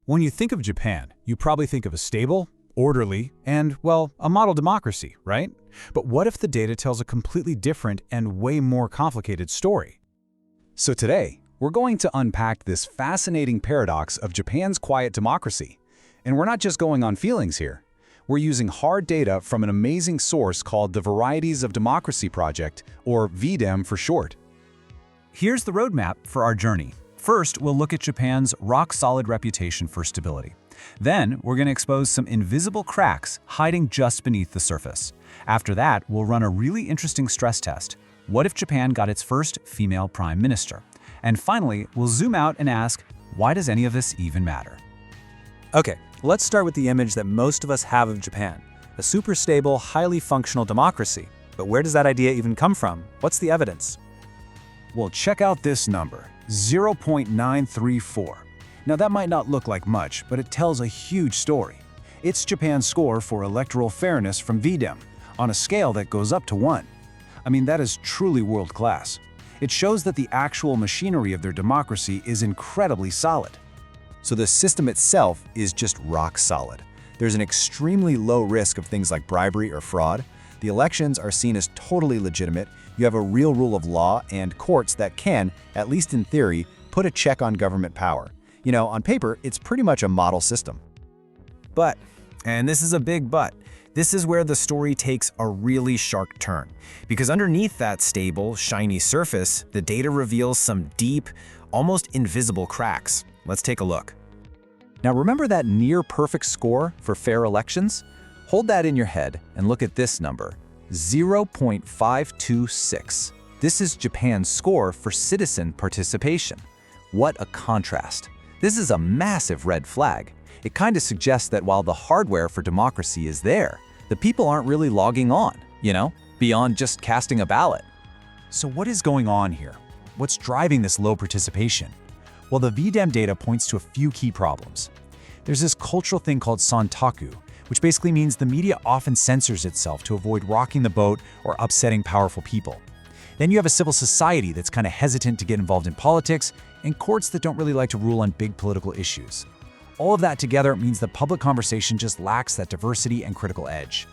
When you think of Japan, you probably think of a stable, orderly, and, well, a model democracy, right? But what if the data tells a completely different and way more complicated story? So today, we're going to unpack this fascinating paradox of Japan's quiet democracy. And we're not just going on feelings here. We're using hard data from an amazing source called the Varieties of Democracy Project, or VDEM for short. Here's the roadmap for our journey. First, we'll look at Japan's rock-solid reputation for stability. Then, we're going to expose some invisible cracks hiding just beneath the surface. After that, we'll run a really interesting stress test. What if Japan got its first female prime minister? And finally, we'll zoom out and ask, why does any of this even matter? Okay, let's start with the image that most of us have of Japan, a super stable, highly functional democracy. But where does that idea even come from? What's the evidence? Well, check out this number, 0.934. Now that might not look like much, but it tells a huge story. It's Japan's score for electoral fairness from VDEM, on a scale that goes up to 1. I mean, that is truly world-class. It shows that the actual machinery of their democracy is incredibly solid. So the system itself is just rock solid. There's an extremely low risk of things like bribery or fraud. The elections are seen as totally legitimate. You have a real rule of law and courts that can, at least in theory, put a check on government power. You know, on paper, it's pretty much a model system. But, and this is a big but, this is where the story takes a really sharp turn. Because underneath that stable, shiny surface, the data reveals some deep, almost invisible cracks. Let's take a look. Now remember that near-perfect score for fair elections? Hold that in your head and look at this number, 0.526. This is Japan's score for citizen participation. What a contrast. This is a massive red flag. It kind of suggests that while the hardware for democracy is there, the people aren't really logging on, beyond just casting a ballot. So what is going on here? What's driving this low participation? Well, the VDEM data points to a few key problems. There's this cultural thing called santaku, which basically means the media often censors itself to avoid rocking the boat or upsetting powerful people. Then you have a civil society that's kind of hesitant to get involved in politics, and courts that don't really like to rule on big political issues. All of that together means the public conversation just lacks that diversity and critical edge.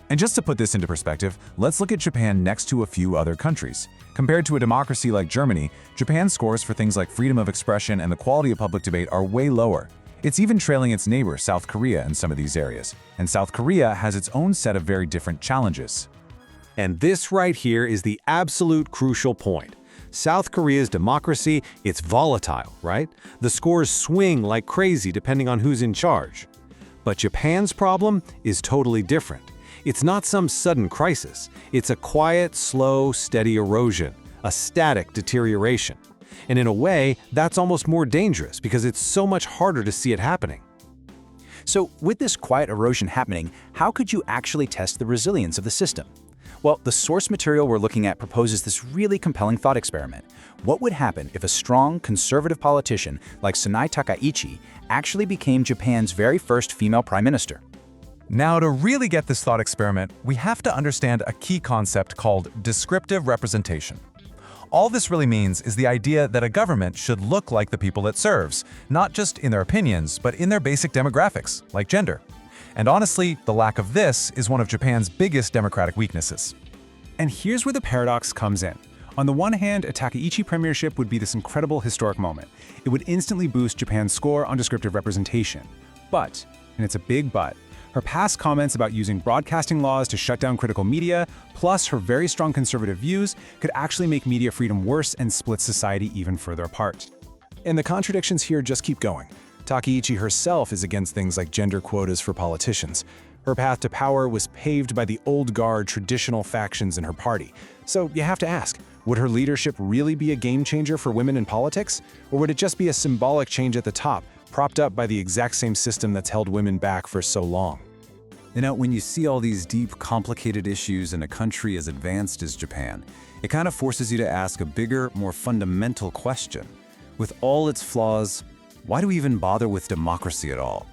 And just to put this into perspective, let's look at Japan next to a few other countries. Compared to a democracy like Germany, Japan's scores for things like freedom of expression and the quality of public debate are way lower. It's even trailing its neighbor, South Korea, in some of these areas. And South Korea has its own set of very different challenges. And this right here is the absolute crucial point. South Korea's democracy, it's volatile, right? The scores swing like crazy depending on who's in charge. But Japan's problem is totally different. It's not some sudden crisis. It's a quiet, slow, steady erosion, a static deterioration. And in a way, that's almost more dangerous because it's so much harder to see it happening. So with this quiet erosion happening, how could you actually test the resilience of the system? Well, the source material we're looking at proposes this really compelling thought experiment. What would happen if a strong, conservative politician like Sunai Takaichi actually became Japan's very first female prime minister? Now, to really get this thought experiment, we have to understand a key concept called descriptive representation. All this really means is the idea that a government should look like the people it serves, not just in their opinions, but in their basic demographics, like gender. And honestly, the lack of this is one of Japan's biggest democratic weaknesses. And here's where the paradox comes in. On the one hand, a Takaichi premiership would be this incredible historic moment. It would instantly boost Japan's score on descriptive representation. But, and it's a big but, her past comments about using broadcasting laws to shut down critical media, plus her very strong conservative views, could actually make media freedom worse and split society even further apart. And the contradictions here just keep going. Takaichi herself is against things like gender quotas for politicians. Her path to power was paved by the old guard traditional factions in her party. So you have to ask, would her leadership really be a game changer for women in politics? Or would it just be a symbolic change at the top, propped up by the exact same system that's held women back for so long? When you see all these deep, complicated issues in a country as advanced as Japan, it kind of forces you to ask a bigger, more fundamental question. With all its flaws, why do we even bother with democracy at all?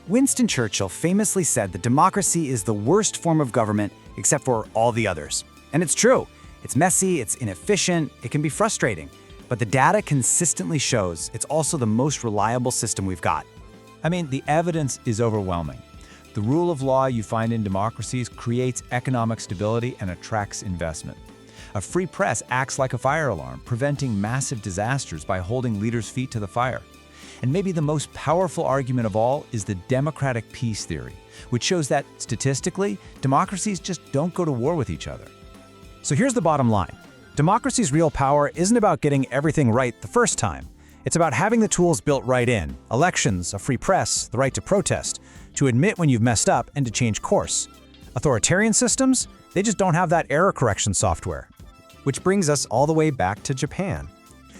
Winston Churchill famously said that democracy is the worst form of government except for all the others. And it's true. It's messy, it's inefficient, it can be frustrating. But the data consistently shows it's also the most reliable system we've got. I mean, the evidence is overwhelming. The rule of law you find in democracies creates economic stability and attracts investment. A free press acts like a fire alarm, preventing massive disasters by holding leaders' feet to the fire. And maybe the most powerful argument of all is the democratic peace theory, which shows that, statistically, democracies just don't go to war with each other. So here's the bottom line. Democracy's real power isn't about getting everything right the first time. It's about having the tools built right in: elections, a free press, the right to protest, to admit when you've messed up and to change course. Authoritarian systems, they just don't have that error correction software. Which brings us all the way back to Japan.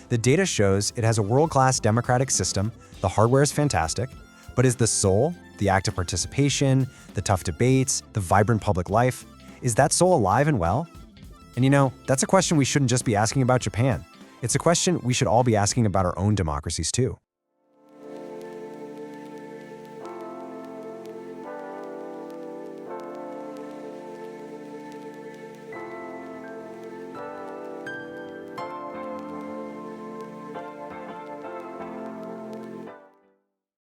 The data shows it has a world-class democratic system, the hardware is fantastic, but is the soul, the active participation, the tough debates, the vibrant public life, is that soul alive and well? And you know, that's a question we shouldn't just be asking about Japan. It's a question we should all be asking about our own democracies too.